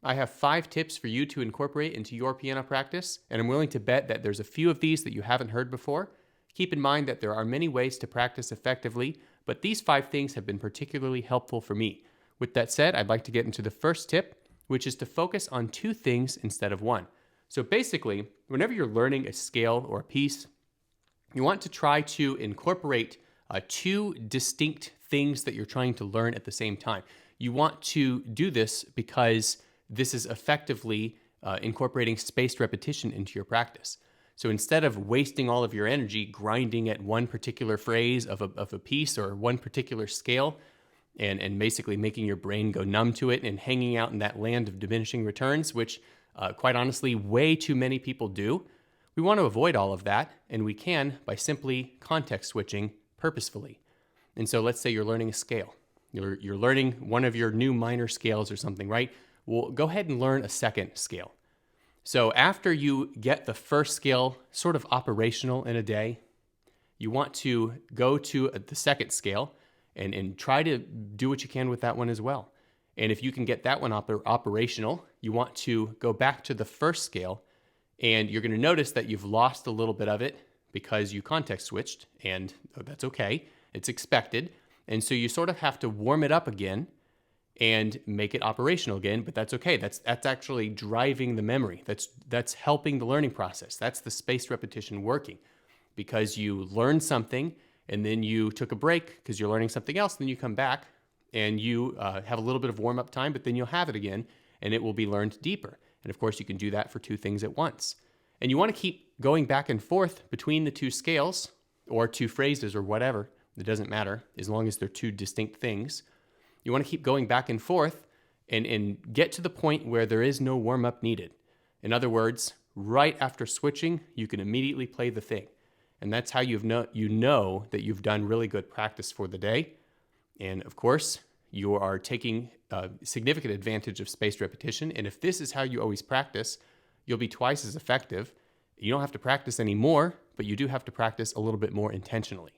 I have 5 tips for you to incorporate into your piano practice, and I'm willing to bet that there's a few of these that you haven't heard before. Keep in mind that there are many ways to practice effectively, but these 5 things have been particularly helpful for me. With that said, I'd like to get into the first tip, which is to focus on 2 things instead of 1. So basically, whenever you're learning a scale or a piece, you want to try to incorporate 2 distinct things that you're trying to learn at the same time. You want to do this because this is effectively incorporating spaced repetition into your practice. So instead of wasting all of your energy grinding at one particular phrase of a piece or one particular scale and basically making your brain go numb to it and hanging out in that land of diminishing returns, which quite honestly, way too many people do, we want to avoid all of that, and we can by simply context switching purposefully. And so let's say you're learning a scale. You're learning one of your new minor scales or something, right? Well, go ahead and learn a second scale. So after you get the first scale sort of operational in a day, you want to go to the second scale and try to do what you can with that one as well. And if you can get that one operational, you want to go back to the first scale, and you're going to notice that you've lost a little bit of it because you context switched, and that's okay. It's expected. And so you sort of have to warm it up again and make it operational again, but that's okay. That's actually driving the memory. That's helping the learning process. That's the spaced repetition working, because you learned something and then you took a break because you're learning something else, then you come back and you have a little bit of warm-up time, but then you'll have it again and it will be learned deeper. And of course, you can do that for 2 things at once. And you want to keep going back and forth between the 2 scales or 2 phrases or whatever. It doesn't matter as long as they're 2 distinct things. You want to keep going back and forth and get to the point where there is no warm-up needed. In other words, right after switching, you can immediately play the thing. And that's how you know that you've done really good practice for the day. And of course, you are taking significant advantage of spaced repetition. And if this is how you always practice, you'll be twice as effective. You don't have to practice anymore, but you do have to practice a little bit more intentionally.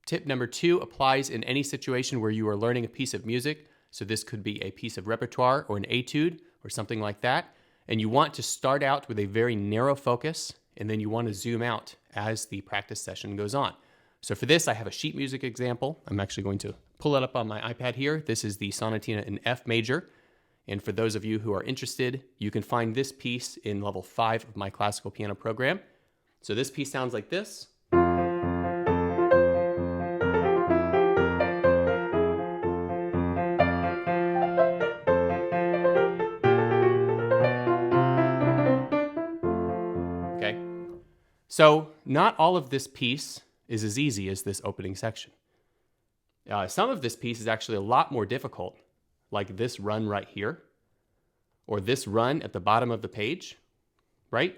Tip number 2 applies in any situation where you are learning a piece of music. So this could be a piece of repertoire or an etude or something like that. And you want to start out with a very narrow focus, and then you want to zoom out as the practice session goes on. So for this, I have a sheet music example. I'm actually going to pull it up on my iPad here. This is the Sonatina in F major. And for those of you who are interested, you can find this piece in level 5 of my classical piano program. So this piece sounds like this. So not all of this piece is as easy as this opening section. Some of this piece is actually a lot more difficult, like this run right here, or this run at the bottom of the page, right?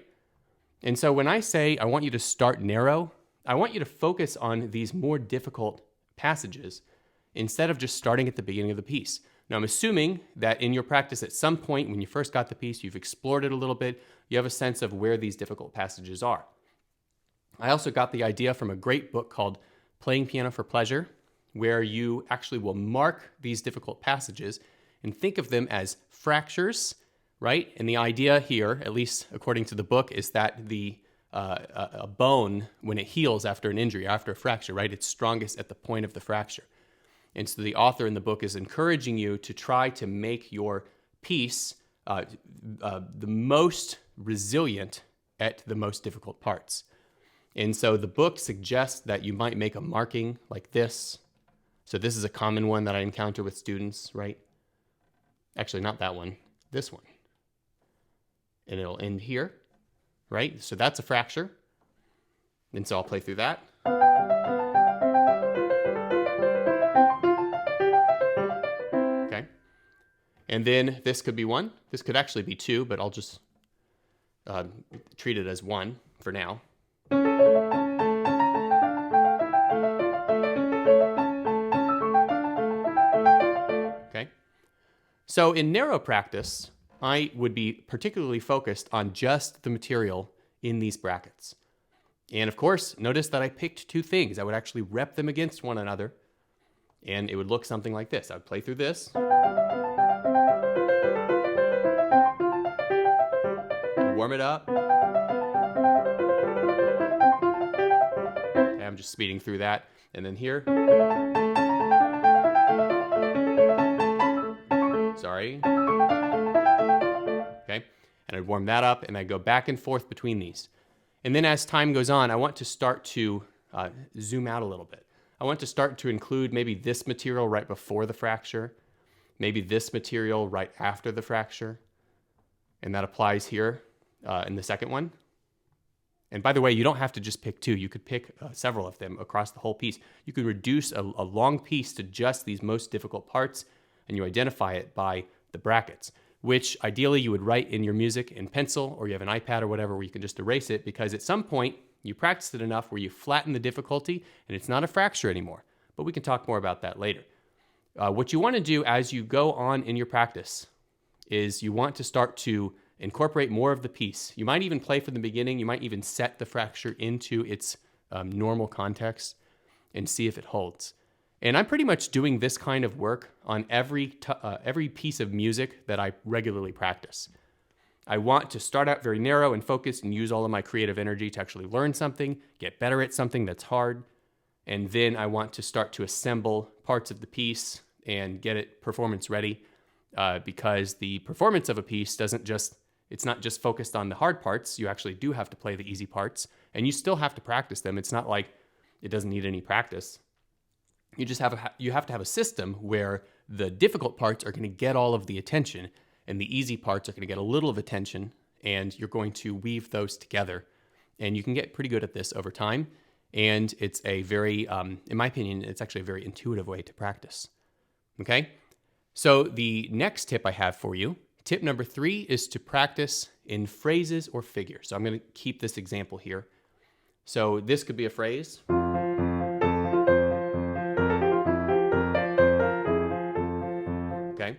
And so when I say I want you to start narrow, I want you to focus on these more difficult passages instead of just starting at the beginning of the piece. Now, I'm assuming that in your practice at some point when you first got the piece, you've explored it a little bit, you have a sense of where these difficult passages are. I also got the idea from a great book called Playing Piano for Pleasure, where you actually will mark these difficult passages and think of them as fractures, right? And the idea here, at least according to the book, is that a bone, when it heals after an injury, after a fracture, right, it's strongest at the point of the fracture. And so the author in the book is encouraging you to try to make your piece the most resilient at the most difficult parts. And so the book suggests that you might make a marking like this. So this is a common one that I encounter with students, right? Actually, not that one, this one. And it'll end here, right? So that's a fracture. And so I'll play through that. Okay. And then this could be 1. This could actually be 2, but I'll just treat it as 1 for now. Okay. So in narrow practice, I would be particularly focused on just the material in these brackets. And of course, notice that I picked 2 things. I would actually rep them against one another, and it would look something like this. I would play through this. warm it up. Okay, I'm just speeding through that. And then here. Sorry. Okay, and I'd warm that up, and I'd go back and forth between these. And then as time goes on, I want to start to zoom out a little bit. I want to start to include maybe this material right before the fracture, maybe this material right after the fracture, and that applies here in the second one. And by the way, you don't have to just pick two. You could pick several of them across the whole piece. You could reduce a long piece to just these most difficult parts, and you identify it by the brackets, which ideally you would write in your music in pencil, or you have an iPad or whatever where you can just erase it, because at some point you practice it enough where you flatten the difficulty and it's not a fracture anymore. But we can talk more about that later. What you want to do as you go on in your practice is you want to start to incorporate more of the piece. You might even play from the beginning. You might even set the fracture into its normal context and see if it holds. And I'm pretty much doing this kind of work on every piece of music that I regularly practice. I want to start out very narrow and focused and use all of my creative energy to actually learn something, get better at something that's hard, and then I want to start to assemble parts of the piece and get it performance ready, because the performance of a piece it's not just focused on the hard parts. You actually do have to play the easy parts, and you still have to practice them. It's not like it doesn't need any practice. You have to have a system where the difficult parts are going to get all of the attention, and the easy parts are going to get a little of attention, and you're going to weave those together. And you can get pretty good at this over time. And it's a very, in my opinion, it's actually a very intuitive way to practice. Okay? So the next tip I have for you, tip number 3, is to practice in phrases or figures. So I'm going to keep this example here. So this could be a phrase. Okay?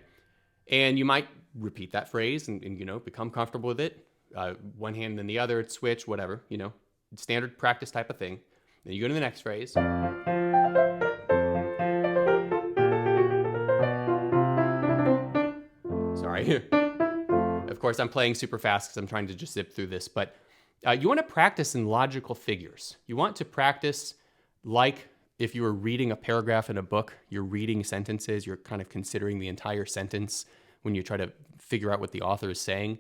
And you might repeat that phrase and become comfortable with it. One hand then the other, switch, whatever, standard practice type of thing. Then you go to the next phrase. Sorry. Of course, I'm playing super fast because I'm trying to just zip through this, but you want to practice in logical figures. You want to practice like if you were reading a paragraph in a book, you're reading sentences, you're kind of considering the entire sentence when you try to figure out what the author is saying,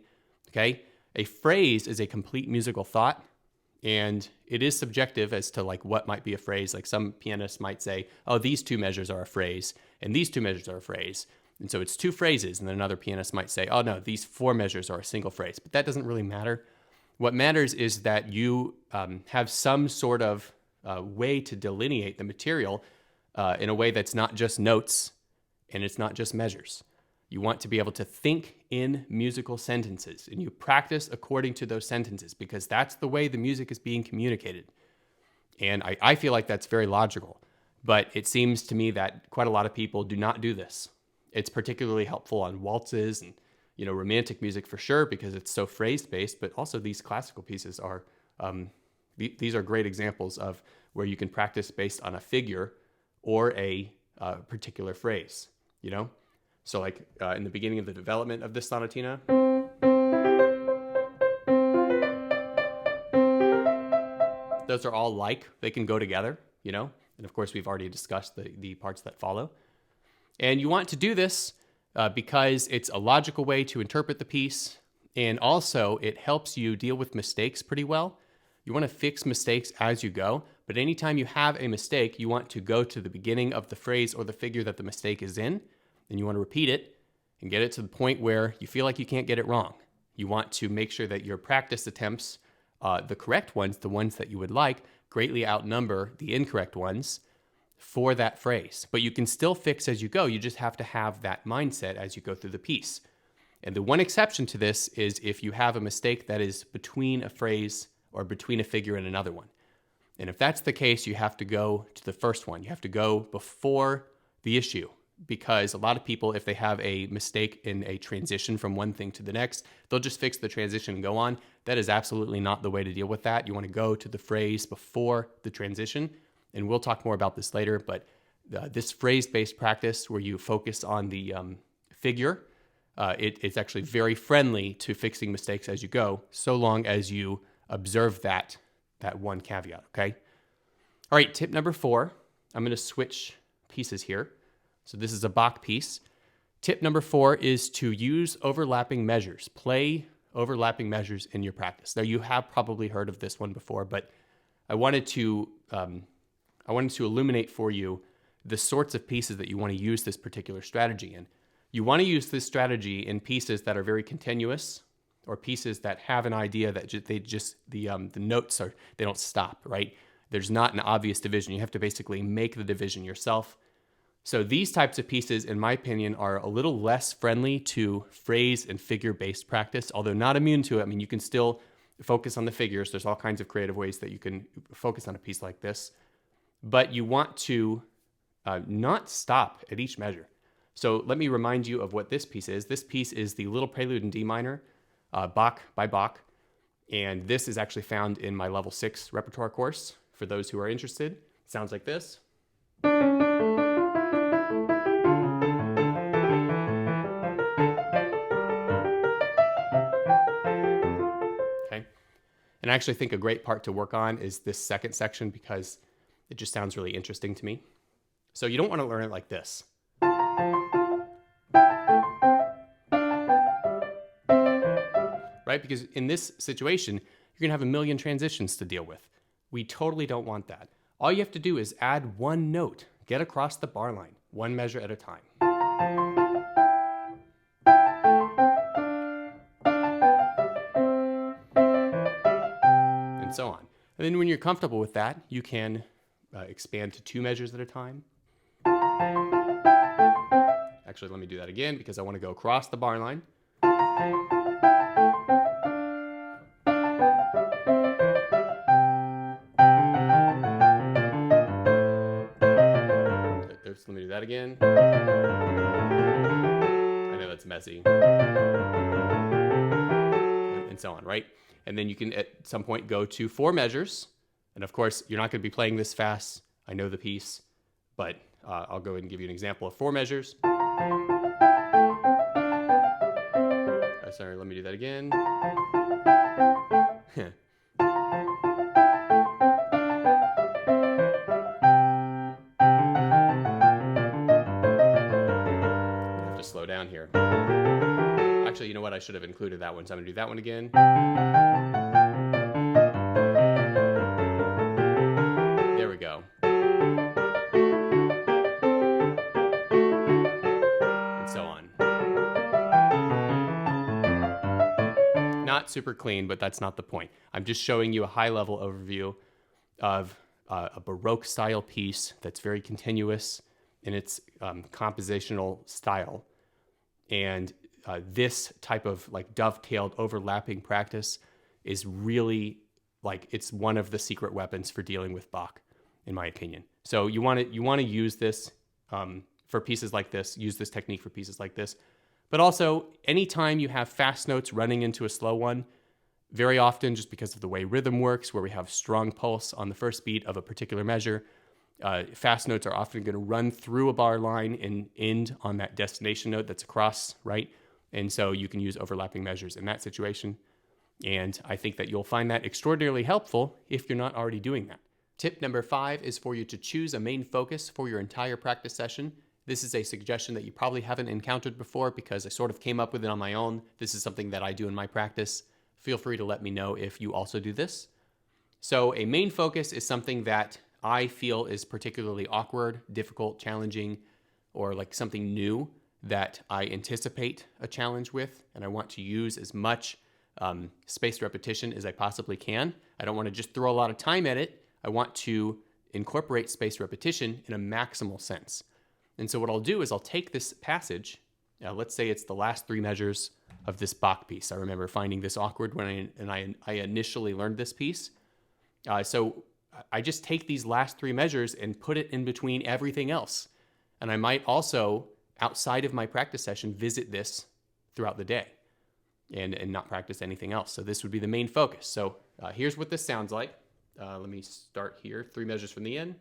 okay? A phrase is a complete musical thought, and it is subjective as to like what might be a phrase. Like some pianists might say, oh, these 2 measures are a phrase, and these 2 measures are a phrase. And so it's 2 phrases, and then another pianist might say, oh no, these 4 measures are a single phrase. But that doesn't really matter. What matters is that you have some sort of way to delineate the material in a way that's not just notes and it's not just measures. You want to be able to think in musical sentences, and you practice according to those sentences because that's the way the music is being communicated. And I feel like that's very logical, but it seems to me that quite a lot of people do not do this. It's particularly helpful on waltzes and romantic music for sure because it's so phrase-based, but also these classical pieces are these are great examples of where you can practice based on a figure or a particular phrase, So like in the beginning of the development of this sonatina, those are all they can go together, and of course we've already discussed the parts that follow. And you want to do this because it's a logical way to interpret the piece, and also it helps you deal with mistakes pretty well. You want to fix mistakes as you go, but anytime you have a mistake, you want to go to the beginning of the phrase or the figure that the mistake is in, and you want to repeat it and get it to the point where you feel like you can't get it wrong. You want to make sure that your practice attempts, the correct ones, the ones that you would like, greatly outnumber the incorrect ones for that phrase. But you can still fix as you go. You just have to have that mindset as you go through the piece. And the one exception to this is if you have a mistake that is between a phrase or between a figure and another one. And if that's the case, you have to go to the first one. You have to go before the issue, because a lot of people, if they have a mistake in a transition from one thing to the next, they'll just fix the transition and go on. That is absolutely not the way to deal with that. You want to go to the phrase before the transition, and we'll talk more about this later, but this phrase-based practice where you focus on the figure It's actually very friendly to fixing mistakes as you go, so long as you observe that one caveat, okay? All right, tip number 4. I'm going to switch pieces here. So this is a Bach piece. Tip number 4 is to use overlapping measures. Play overlapping measures in your practice. Now, you have probably heard of this one before, but I wanted to illuminate for you the sorts of pieces that you want to use this particular strategy in. You want to use this strategy in pieces that are very continuous, or pieces that have an idea that the notes they don't stop, right? There's not an obvious division. You have to basically make the division yourself. So these types of pieces, in my opinion, are a little less friendly to phrase and figure-based practice, although not immune to it. I mean, you can still focus on the figures. There's all kinds of creative ways that you can focus on a piece like this. But you want to not stop at each measure. So let me remind you of what this piece is. This piece is the Little Prelude in D minor, Bach by Bach. And this is actually found in my level 6 repertoire course for those who are interested. It sounds like this. And I actually think a great part to work on is this second section because it just sounds really interesting to me. So you don't want to learn it like this. Right? Because in this situation, you're going to have a million transitions to deal with. We totally don't want that. All you have to do is add one note, get across the bar line, one measure at a time. And so on. And then when you're comfortable with that, you can expand to 2 measures at a time. Actually, let me do that again because I want to go across the bar line. Oops, let me do that again. I know that's messy. And so on, right? And then you can at some point go to 4 measures. And of course, you're not going to be playing this fast. I know the piece, but I'll go ahead and give you an example of 4 measures. Sorry, let me do that again. I have to slow down here. Actually, you know what? I should have included that one, so I'm going to do that one again. There we go. And so on. Not super clean, but that's not the point. I'm just showing you a high-level overview of a Baroque style piece that's very continuous in its compositional style. And this type of like dovetailed overlapping practice is really like it's one of the secret weapons for dealing with Bach, in my opinion. So you want to use this for pieces like this, use this technique for pieces like this. But also, anytime you have fast notes running into a slow one, very often just because of the way rhythm works, where we have strong pulse on the first beat of a particular measure, fast notes are often going to run through a bar line and end on that destination note that's across, right? And so you can use overlapping measures in that situation. And I think that you'll find that extraordinarily helpful if you're not already doing that. Tip number 5 is for you to choose a main focus for your entire practice session. This is a suggestion that you probably haven't encountered before because I sort of came up with it on my own. This is something that I do in my practice. Feel free to let me know if you also do this. So a main focus is something that I feel is particularly awkward, difficult, challenging, or like something new that I anticipate a challenge with, and I want to use as much spaced repetition as I possibly can. I don't want to just throw a lot of time at it. I want to incorporate spaced repetition in a maximal sense. And so what I'll do is I'll take this passage, let's say it's the last 3 measures of this Bach piece. I remember finding this awkward when I initially learned this piece. So I just take these last 3 measures and put it in between everything else. And I might also, outside of my practice session, visit this throughout the day and not practice anything else. So this would be the main focus. So here's what this sounds like. Let me start here, 3 measures from the end.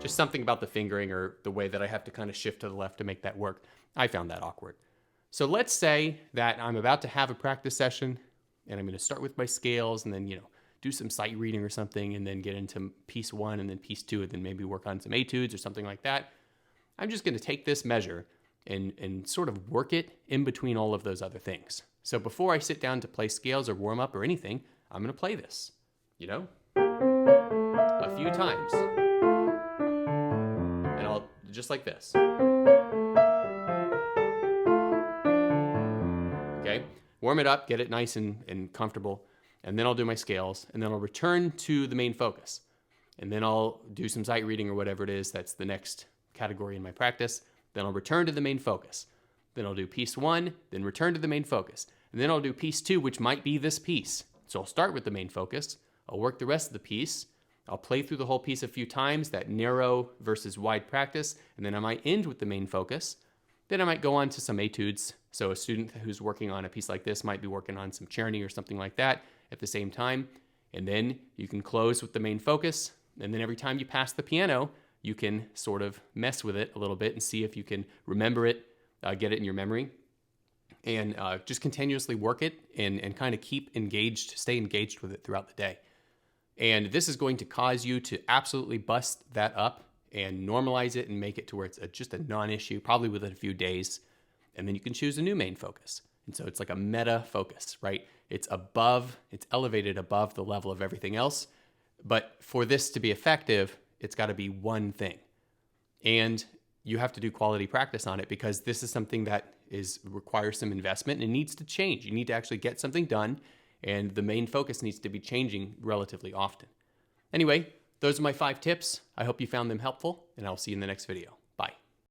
Just something about the fingering or the way that I have to kind of shift to the left to make that work. I found that awkward. So let's say that I'm about to have a practice session and I'm going to start with my scales and then, do some sight reading or something and then get into piece 1 and then piece 2 and then maybe work on some etudes or something like that. I'm just going to take this measure and sort of work it in between all of those other things. So before I sit down to play scales or warm up or anything, I'm going to play this, a few times. And I'll just like this. Okay, warm it up, get it nice and comfortable, and then I'll do my scales, and then I'll return to the main focus. And then I'll do some sight reading or whatever it is that's the next category in my practice. Then I'll return to the main focus. Then I'll do piece 1, then return to the main focus. And then I'll do piece 2, which might be this piece. So I'll start with the main focus. I'll work the rest of the piece. I'll play through the whole piece a few times, that narrow versus wide practice. And then I might end with the main focus. Then I might go on to some etudes. So a student who's working on a piece like this might be working on some Czerny or something like that at the same time. And then you can close with the main focus. And then every time you pass the piano, you can sort of mess with it a little bit and see if you can remember it, get it in your memory, and just continuously work it and kind of keep engaged, stay engaged with it throughout the day. And this is going to cause you to absolutely bust that up and normalize it and make it to where it's just a non-issue, probably within a few days. And then you can choose a new main focus. And so it's like a meta focus, right? It's elevated above the level of everything else. But for this to be effective, it's got to be one thing. And you have to do quality practice on it because this is something that requires some investment and it needs to change. You need to actually get something done, and the main focus needs to be changing relatively often. Anyway, those are my 5 tips. I hope you found them helpful, and I'll see you in the next video.